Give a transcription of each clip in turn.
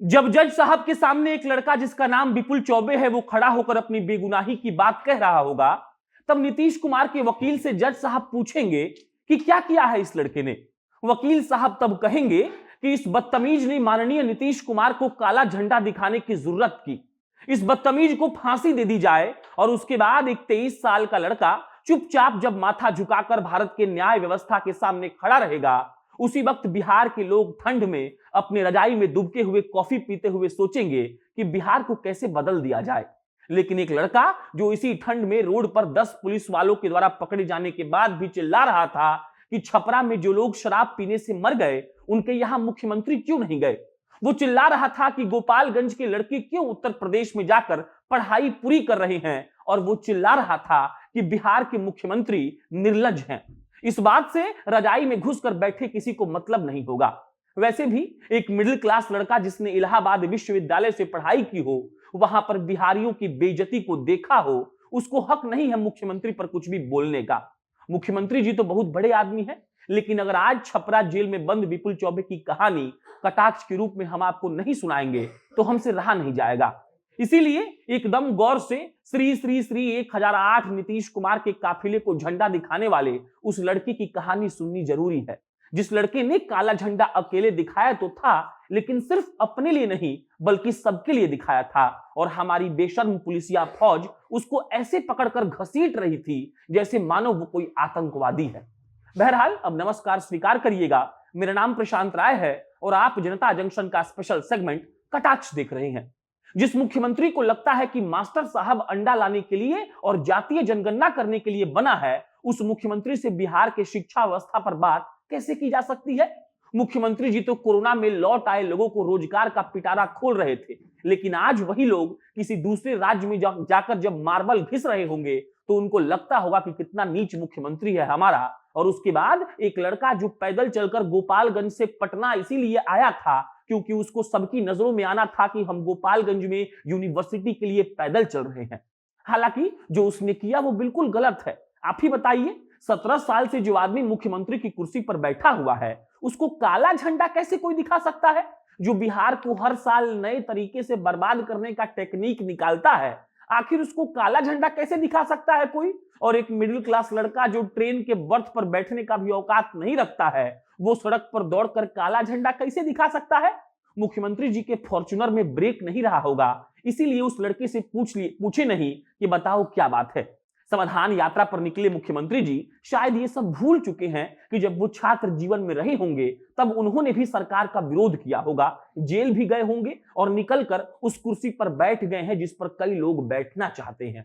जब जज साहब के सामने एक लड़का जिसका नाम विपुल चौबे है वो खड़ा होकर अपनी बेगुनाही की बात कह रहा होगा, तब नीतीश कुमार के वकील से जज साहब पूछेंगे कि क्या किया है इस लड़के ने। वकील साहब तब कहेंगे कि इस बदतमीज ने माननीय नीतीश कुमार को काला झंडा दिखाने की जरूरत की, इस बदतमीज को फांसी दे दी जाए। और उसके बाद एक 23 साल का लड़का चुपचाप जब माथा झुकाकर भारत के न्याय व्यवस्था के सामने खड़ा रहेगा, उसी वक्त बिहार के लोग ठंड में अपने रजाई में डूबके हुए कॉफी पीते हुए सोचेंगे कि बिहार को कैसे बदल दिया जाए। लेकिन एक लड़का जो इसी ठंड में रोड पर 10 पुलिस वालों के द्वारा पकड़े जाने के बाद भी चिल्ला रहा था कि छपरा में जो लोग शराब पीने से मर गए उनके यहां मुख्यमंत्री क्यों नहीं गए। वो चिल्ला रहा था कि गोपालगंज के लड़के क्यों उत्तर प्रदेश में जाकर पढ़ाई पूरी कर रहे हैं, और वो चिल्ला रहा था कि बिहार के मुख्यमंत्री निर्लज हैं। इस बात से रजाई में घुसकर बैठे किसी को मतलब नहीं होगा। वैसे भी एक मिडिल क्लास लड़का जिसने इलाहाबाद विश्वविद्यालय से पढ़ाई की हो, वहां पर बिहारियों की बेइज्जती को देखा हो, उसको हक नहीं है मुख्यमंत्री पर कुछ भी बोलने का। मुख्यमंत्री जी तो बहुत बड़े आदमी हैं, लेकिन अगर आज छपरा जेल में बंद विपुल चौबे की कहानी कटाक्ष के रूप में हम आपको नहीं सुनाएंगे तो हमसे रहा नहीं जाएगा। इसीलिए एकदम गौर से श्री श्री श्री 1008 नीतीश कुमार के काफिले को झंडा दिखाने वाले उस लड़के की कहानी सुननी जरूरी है, जिस लड़के ने काला झंडा अकेले दिखाया तो था, लेकिन सिर्फ अपने लिए नहीं बल्कि सबके लिए दिखाया था। और हमारी बेशर्म पुलिसिया फौज उसको ऐसे पकड़कर घसीट रही थी जैसे मानो वो कोई आतंकवादी है। बहरहाल अब नमस्कार स्वीकार करिएगा, मेरा नाम प्रशांत राय है और आप जनता जंक्शन का स्पेशल सेगमेंट कटाक्ष देख रहे हैं। जिस मुख्यमंत्री को लगता है कि मास्टर साहब अंडा लाने के लिए और जातीय जनगणना करने के लिए बना है, उस मुख्यमंत्री से बिहार के शिक्षा व्यवस्था पर बात कैसे की जा सकती है। मुख्यमंत्री जी तो कोरोना में लौट आए लोगों को रोजगार का पिटारा खोल रहे थे, लेकिन आज वही लोग किसी दूसरे राज्य में जाकर जब मार्बल घिस रहे होंगे तो उनको लगता होगा कि कितना नीच मुख्यमंत्री है हमारा। और उसके बाद एक लड़का जो पैदल चलकर गोपालगंज से पटना इसीलिए आया था क्योंकि उसको सबकी नजरों में आना था कि हम गोपालगंज में यूनिवर्सिटी के लिए पैदल चल रहे हैं। हालांकि जो उसने किया वो बिल्कुल गलत है। आप ही बताइए, 17 साल से जो आदमी मुख्यमंत्री की कुर्सी पर बैठा हुआ है उसको काला झंडा कैसे कोई दिखा सकता है? जो बिहार को हर साल नए तरीके से बर्बाद करने का टेक्निक निकालता है, आखिर उसको काला झंडा कैसे दिखा सकता है कोई? और एक मिडिल क्लास लड़का जो ट्रेन के बर्थ पर बैठने का भी औकात नहीं रखता है, वो सड़क पर दौड़कर काला झंडा कैसे दिखा सकता है? मुख्यमंत्री जी के फॉर्च्यूनर में ब्रेक नहीं रहा होगा, इसीलिए उस लड़के से पूछे नहीं कि बताओ क्या बात है। समाधान यात्रा पर निकले मुख्यमंत्री जी शायद ये सब भूल चुके हैं कि जब वो छात्र जीवन में रहे होंगे तब उन्होंने भी सरकार का विरोध किया होगा, जेल भी गए होंगे और निकलकर उस कुर्सी पर बैठ गए हैं जिस पर कई लोग बैठना चाहते हैं।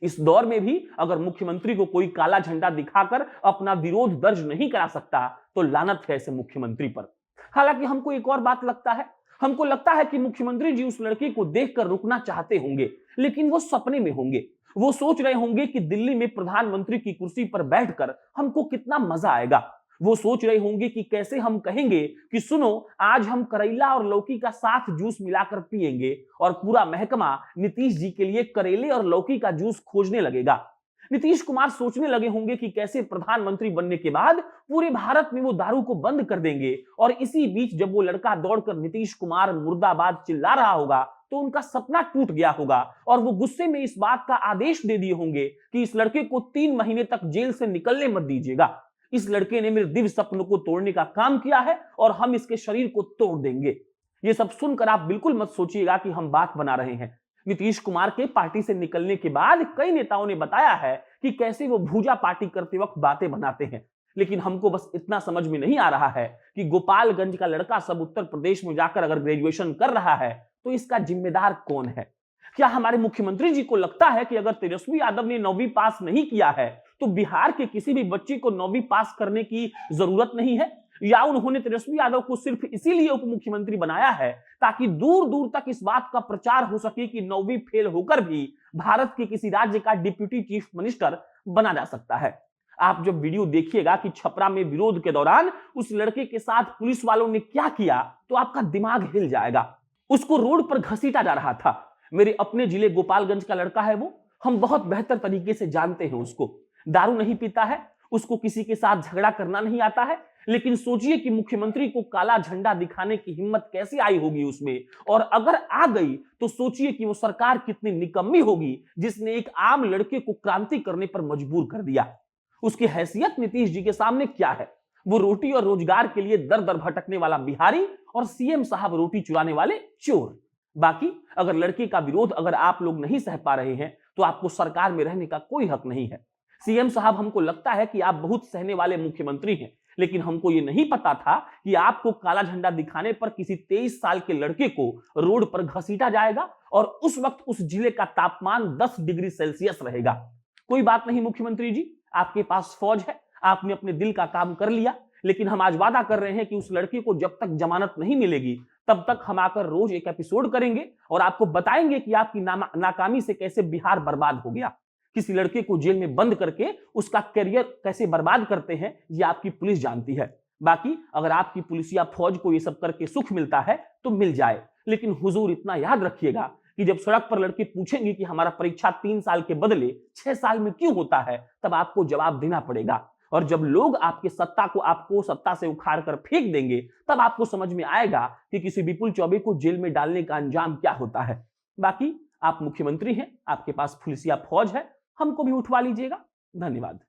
इस दौर में भी अगर मुख्यमंत्री को कोई काला झंडा दिखाकर अपना विरोध दर्ज नहीं करा सकता तो लानत है ऐसे मुख्यमंत्री पर। हालांकि हमको एक और बात लगता है, हमको लगता है कि मुख्यमंत्री जी उस लड़के को देखकर रुकना चाहते होंगे, लेकिन वो सपने में होंगे। वो सोच रहे होंगे कि दिल्ली में प्रधानमंत्री की कुर्सी पर बैठकर हमको कितना मजा आएगा। वो सोच रहे होंगे कि कैसे हम कहेंगे कि सुनो आज हम करेला और लौकी का साथ जूस मिलाकर पिएंगे, और पूरा महकमा नीतीश जी के लिए करेले और लौकी का जूस खोजने लगेगा। नीतीश कुमार सोचने लगे होंगे कि कैसे प्रधानमंत्री बनने के बाद पूरे भारत में वो दारू को बंद कर देंगे, और इसी बीच जब वो लड़का दौड़कर नीतीश कुमार मुर्दाबाद चिल्ला रहा होगा तो उनका सपना टूट गया होगा और वो गुस्से में इस बात का आदेश दे दिए होंगे कि इस लड़के को 3 महीने तक जेल से निकलने मत दीजिएगा। इस लड़के ने मेरे दिव्य सपनों को तोड़ने का काम किया है और हम इसके शरीर को तोड़ देंगे। ये सब सुनकर आप बिल्कुल मत सोचिएगा कि हम बात बना रहे हैं। नीतीश कुमार के पार्टी से निकलने के बाद कई नेताओं ने बताया है कि कैसे वो भूजा पार्टी करते वक्त बातें बनाते हैं, लेकिन हमको बस इतना समझ में नहीं आ रहा है कि गोपालगंज का लड़का सब उत्तर प्रदेश में जाकर अगर ग्रेजुएशन कर रहा है तो इसका जिम्मेदार कौन है? क्या हमारे मुख्यमंत्री जी को लगता है कि अगर तेजस्वी यादव ने 9वीं पास नहीं किया है तो बिहार के किसी भी बच्चे को 9वीं पास करने की जरूरत नहीं है? या उन्होंने तेजस्वी यादव को सिर्फ इसीलिए उप मुख्यमंत्री बनाया है ताकि दूर दूर तक इस बात का प्रचार हो सके कि 9वीं फेल होकर भी भारत के किसी राज्य का डिप्यूटी चीफ मिनिस्टर बना जा सकता है? आप जब वीडियो देखिएगा कि छपरा में विरोध के दौरान उस लड़के के साथ पुलिस वालों ने क्या किया तो आपका दिमाग हिल जाएगा। उसको रोड पर घसीटा जा रहा था। मेरे अपने जिले गोपालगंज का लड़का है वो, हम बहुत बेहतर तरीके से जानते हैं उसको। दारू नहीं पीता है, उसको किसी के साथ झगड़ा करना नहीं आता है, लेकिन सोचिए कि मुख्यमंत्री को काला झंडा दिखाने की हिम्मत कैसी आई होगी उसमें, और अगर आ गई तो सोचिए कि वो सरकार कितनी निकम्मी होगी जिसने एक आम लड़के को क्रांति करने पर मजबूर कर दिया। उसकी हैसियत नीतीश जी के सामने क्या है? वो रोटी और रोजगार के लिए दर दर भटकने वाला बिहारी और सीएम साहब रोटी चुराने वाले चोर। बाकी अगर लड़के का विरोध अगर आप लोग नहीं सह पा रहे हैं तो आपको सरकार में रहने का कोई हक नहीं है। सीएम साहब, हमको लगता है कि आप बहुत सहने वाले मुख्यमंत्री हैं, लेकिन हमको ये नहीं पता था कि आपको काला झंडा दिखाने पर किसी 23 साल के लड़के को रोड पर घसीटा जाएगा और उस वक्त उस जिले का तापमान 10 डिग्री सेल्सियस रहेगा। कोई बात नहीं मुख्यमंत्री जी, आपके पास फौज है, आपने अपने दिल का काम कर लिया, लेकिन हम आज वादा कर रहे हैं कि उस लड़के को जब तक जमानत नहीं मिलेगी तब तक हम आकर रोज एक एपिसोड करेंगे और आपको बताएंगे कि आपकी नाकामी से कैसे बिहार बर्बाद हो गया। किसी लड़के को जेल में बंद करके उसका करियर कैसे बर्बाद करते हैं ये आपकी पुलिस जानती है। बाकी अगर आपकी पुलिस या फौज को ये सब करके सुख मिलता है तो मिल जाए, लेकिन हुजूर इतना याद रखिएगा कि जब सड़क पर लड़के पूछेंगे कि हमारा परीक्षा 3 साल के बदले 6 साल में क्यों होता है, तब आपको जवाब देना पड़ेगा। और जब लोग आपके सत्ता को आपको सत्ता से उखाड़ कर फेंक देंगे तब आपको समझ में आएगा कि किसी विपुल चौबे को जेल में डालने का अंजाम क्या होता है। बाकी आप मुख्यमंत्री हैं, आपके पास पुलिस या फौज है, हमको भी उठवा लीजिएगा। धन्यवाद।